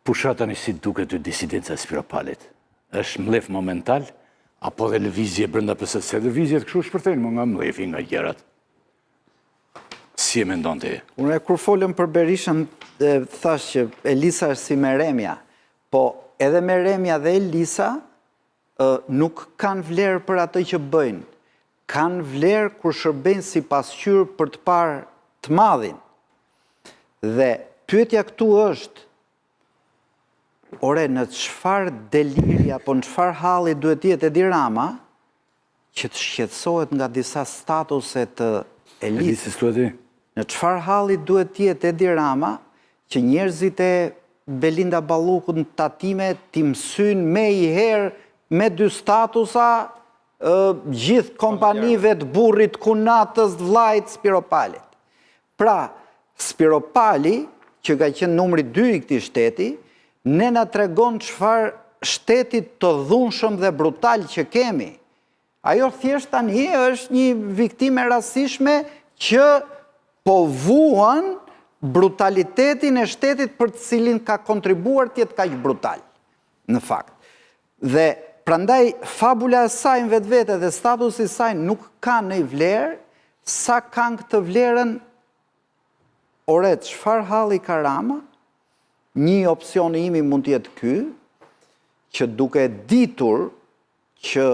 Pusha tani si duke të disidenca Spiropalit? Është mlef momental, apo dhe lëvizje brenda PS? Se lëvizjet kështu shpërthejnë më nga mlefi, nga gjerat. Si e mendon të e? Unë kur folëm për Berishën, thash që Elisa është si Meremja, po edhe Meremja dhe Elisa nuk kanë vlerë për atë që bëjnë. Kanë vlerë kur shërbejnë si pasqyrë për të parë të madhin. Dhe pyetja këtu është, ore, në çfarë deliri apo në çfarë halli duhet jetë Edi Rama që të shqetësohet nga disa statuse të Elisës? Në çfarë halli duhet jetë Edi Rama që njerëzit e Belinda Ballukut në tatime t'i mësyn me i herë me 2 statusa gjithë kompanive të burrit, kunatës, të vllajt Spiropalit. Pra, Spiropali, që ka qenë numri 2 i këtij shteti, ne na tregon çfarë shtetit të dhunshëm dhe brutal që kemi. Ajo thjesht tani është një viktime rastishme që po vuan brutalitetin e shtetit për të cilin ka kontribuar të jetë kaq brutal, në fakt. Dhe prandaj fabula e saj në vetvete dhe statusi i saj nuk ka në vlerë sa kanë këtë vlerën. Ore, çfarë halli ka Rama? Një opsion imi mund të jetë ky, që duke ditur që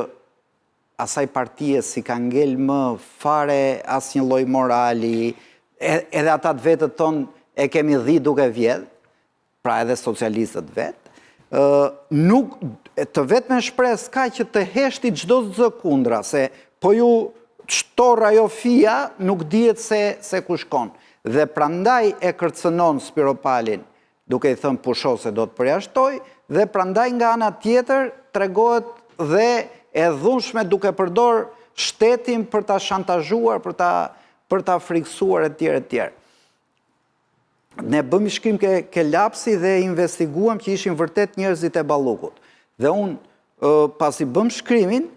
asaj partije si ka ngel më fare asnjë lloj morali, edhe ata të vetët tonë e kemi dhi duke vjedh, pra edhe socialistët vetë, nuk të vetme shpresë ka që të heshti çdo zë kundra, se po ju shtor ajo fia nuk dihet se ku shkon. Dhe prandaj e kërcënon Spiropalin, duke i thënë pusho se do të përjashtoj, dhe prandaj nga ana tjetër tregohet dhe e dhunshme duke përdor shtetin për ta shantazhuar, për ta friksuar etj. Ne bëm shkrim ke lapsi dhe investiguam që ishin vërtet njerëzit e Ballukut. Dhe unë pasi bëm shkrimin,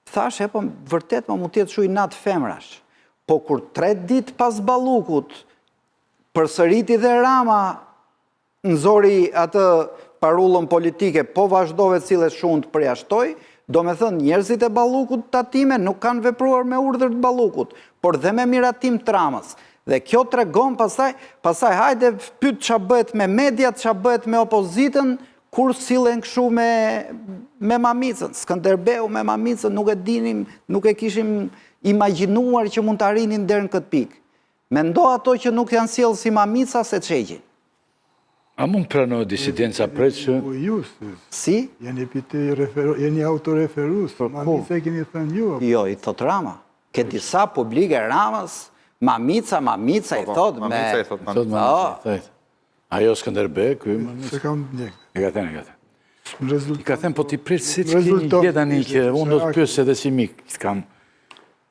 thash, po vërtet më mund të jetë shumë inat femrash. Po kur 3 ditë pas Ballukut përsëriti dhe Rama nxori atë parullën politike, po vazhdove cilës shumë të përjashtoj, do me thënë njerëzit e Ballukut tatime nuk kanë vepruar me urdhër të Ballukut, por dhe me miratim të Ramës. Dhe kjo tregon pastaj hajde pyet ç'a bëhet me mediat, ç'a bëhet me opozitën, kur sillen kështu me Mamicën. Skënderbeu me Mamicën nuk e dinim, nuk e kishim imagjinuar që mund të arrinin deri në këtë pikë. Mendo ato që nuk janë sjellë si Mamica se çeqin. A mund pranohet disidenca preç? Si? Jeni autoreferues, Mamica e keni thënë ju? Jo, i thot Rama. Ke disa publike Ramës, Mamica i thot me... Mamica i thot Mamica. Ajo Skënderbe, ky Mamica. Se kam ndjek. E ka thënë. I ka thënë, po ti prit se që keni gjetani që unë do të pyes edhe si mik.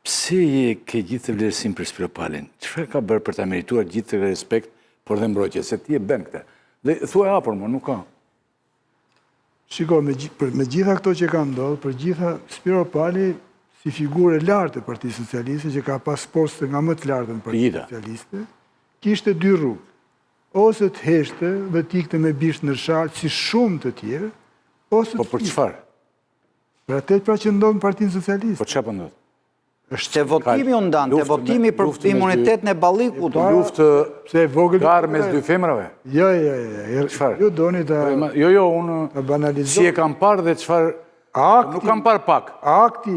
Pse je ke gjithë të vlerësim për Spiropalin? Çfarë ka bërë për ta merituar gjithë të respekt, por dhe mbrojtje, se ti e bën këtë? Dhe thuaj hapur, nuk ka. Shiko, me gjitha këto që ka ndodhur, për gjitha Spiropali si figurë e lartë e Partisë Socialiste, që ka pas poste nga më të lartë në Partisë Socialiste, kishte 2 rrugë. Ose të heshte dhe t'ikte me bisht në shalë, si shumë të tjerë, ose të... Po për çfarë? Për atë pra që ndodhë në Partinë Socialiste. Po çfarë po ndodh? Te votimi u ndan, te votimi për imunitetin e Ballikut. Luftë garë mes 2 femrave? Jo. Çfarë? Ju doni ta... Jo, unë si e kam parë dhe çfarë... Nuk kam parë pak. Akti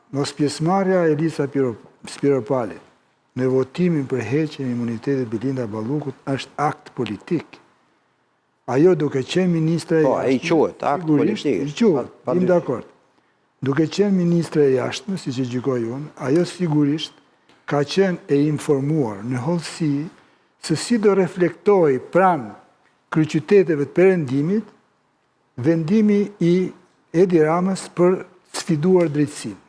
mos pjesëmarrja e Elisa Spiropalit në votimin për heqjen e imunitetit Belinda Ballukut është akt politik. Ajo duke qenë ministre... Po, ai quhet akt politik. I quhet, jam dakord. Duke qenë ministre e jashtme, si që gjykoj unë, ajo sigurisht ka qenë e informuar në hollësi se si do reflektoj pranë kryeqyteteve të perëndimit vendimi i Edi Ramës për sfiduar drejtësinë.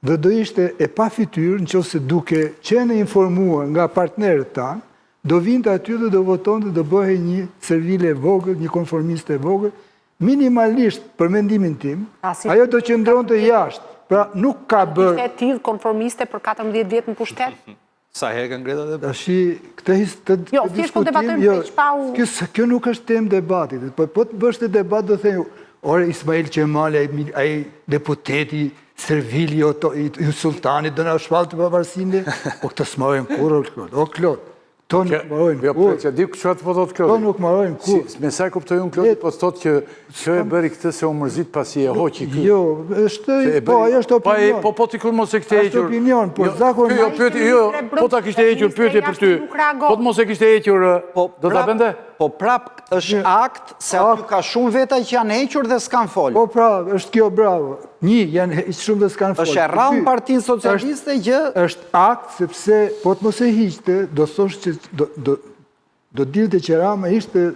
Dhe do ishte e pa fytyrë nëse duke qenë informuar nga partnerët tanë, do vinte aty dhe do votonte dhe do bëhej një servile e vogël, një konformiste e vogël, minimalisht për mendimin tim, ajo do qëndronte jashtë. Pra nuk ka bërë... Ishte e tillë konformiste për 14 vjet në pushtet? Sa herë kanë ngritur dhe Tashi, këtë Jo, thjesht po debatojmë për çpau. Kjo nuk është temë debatit. Po të bësh të debat do thënë, ore Ismail Qemali, ai deputeti servili i sultanit do na shpallë të pavarësinë. Po këtë s'marrojnë kurrë, o Klot. To nuk marrojnë Jo, kurrë. që di çfarë të thotë Klodi. To nuk marrojnë kurrë. Me sa e kuptoj unë Klodi, po thotë që kjo e bëri këtë se u mërzit pasi e hoqi ky. Jo, është, po, ajo është opinion. Po ti kur mos e kishte hequr. Është opinion, po zakon. Jo, pyeti, jo, po ta kishte hequr pyetje për ty. Po të mos e kishte hequr, do ta bënte? Po prap është akt se aty ka shumë veta që janë hequr dhe s'kan folë. Po pra, është kjo bravo. Janë shumë dhe s'kanë folë. Është e rrallë Partinë Socialiste që... është akt sepse, po të mos e hiqte, do thosh që do dilte që Rama ishte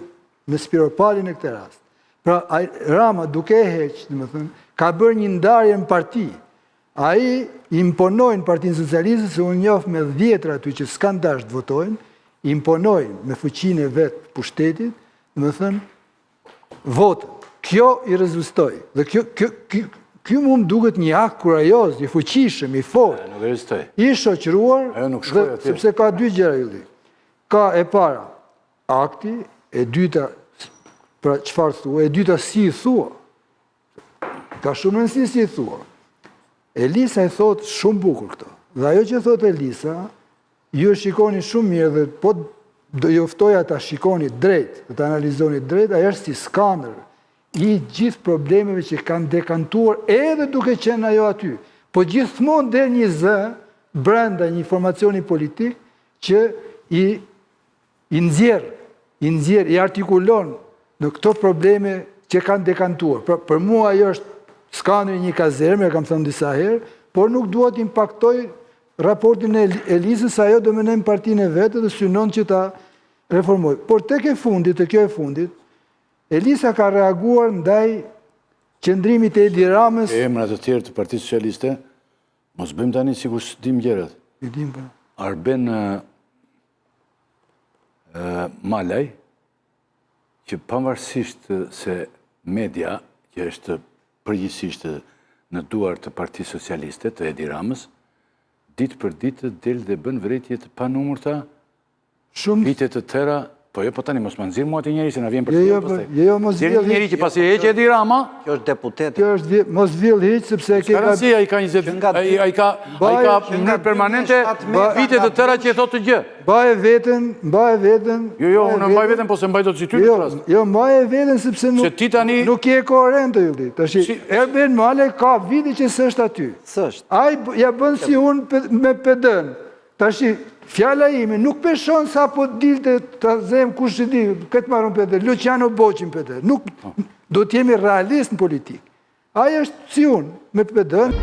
me Spiropalin e këtë rast. Pra, Rama duke e heqë, ka bërë një ndarje në parti. Ai imponojnë Partinë Socialiste, se unë njofë me 10 aty që s'kan dash të votojnë, imponojnë me fuqinë e vetë pushtetit, votën. Kjo i rezistoj. Dhe kjo mu më duket një akt kurajoz, i fuqishëm, i fort. Nuk rezistoj. I shoqëruar, Ajo nuk shkoj atje. sepse ka dy gjëra ylli. Ka e para akti, e dyta, pra çfarë thua, e dyta si i thua. Ka shumë rëndësi si i thua. Elisa i thot shumë bukur këto. Dhe ajo që thot Elisa, ju e shikoni shumë mirë dhe po do ju ftoja ta shikoni drejt, dhe ta analizoni drejt, ajo është si skaner i gjithë problemeve që kanë dekantuar edhe duke qenë ajo aty. Po gjithmonë del një zë brenda një formacioni politik që i nxjerr, i artikulon në këto probleme që kanë dekantuar. Për mua ajo është skaneri një kazerme, e kam thënë disa herë, por nuk duhet impaktoj raportin e Elisës, ajo do menem partinë e vetë dhe synon që ta reformoj. Por tek e fundit, te kjo e fundit, Elisa ka reaguar ndaj qëndrimit e Edi Ramës. Emrat të tjerë të Partisë Socialiste, mos bëjmë tani sikur s'dim gjërat. I dim pa. Arben Malaj, që pavarësisht se media, që është përgjithsisht në duar të Partisë Socialiste, të Edi Ramës, ditë për ditë del dhe bën vërejtje të panumërta, vite të tëra, po jo, po tani mos më nxirr mua ti njeri se na vjen për të njeri që pasi e heq Edi Rama. Kjo është deputet. Kjo është mos vjell hiç sepse ai ka 20, ai ka në permanente vite të tëra që e thotë të gjë. Mbaje veten. Jo, unë mbaj veten, po se mbaj dot si ty në rast. Jo, mbaje veten sepse nuk je koherente ylli. Tash Erben Male ka vite që s'është aty. S'është. Ai ja bën si unë me PD-n. Tash fjala ime nuk peshon sa po dilte të zem kush e di, këtë marrën PD, Luciano Boqin PD. Nuk do të jemi realist në politikë. Ai është si unë me PD-n.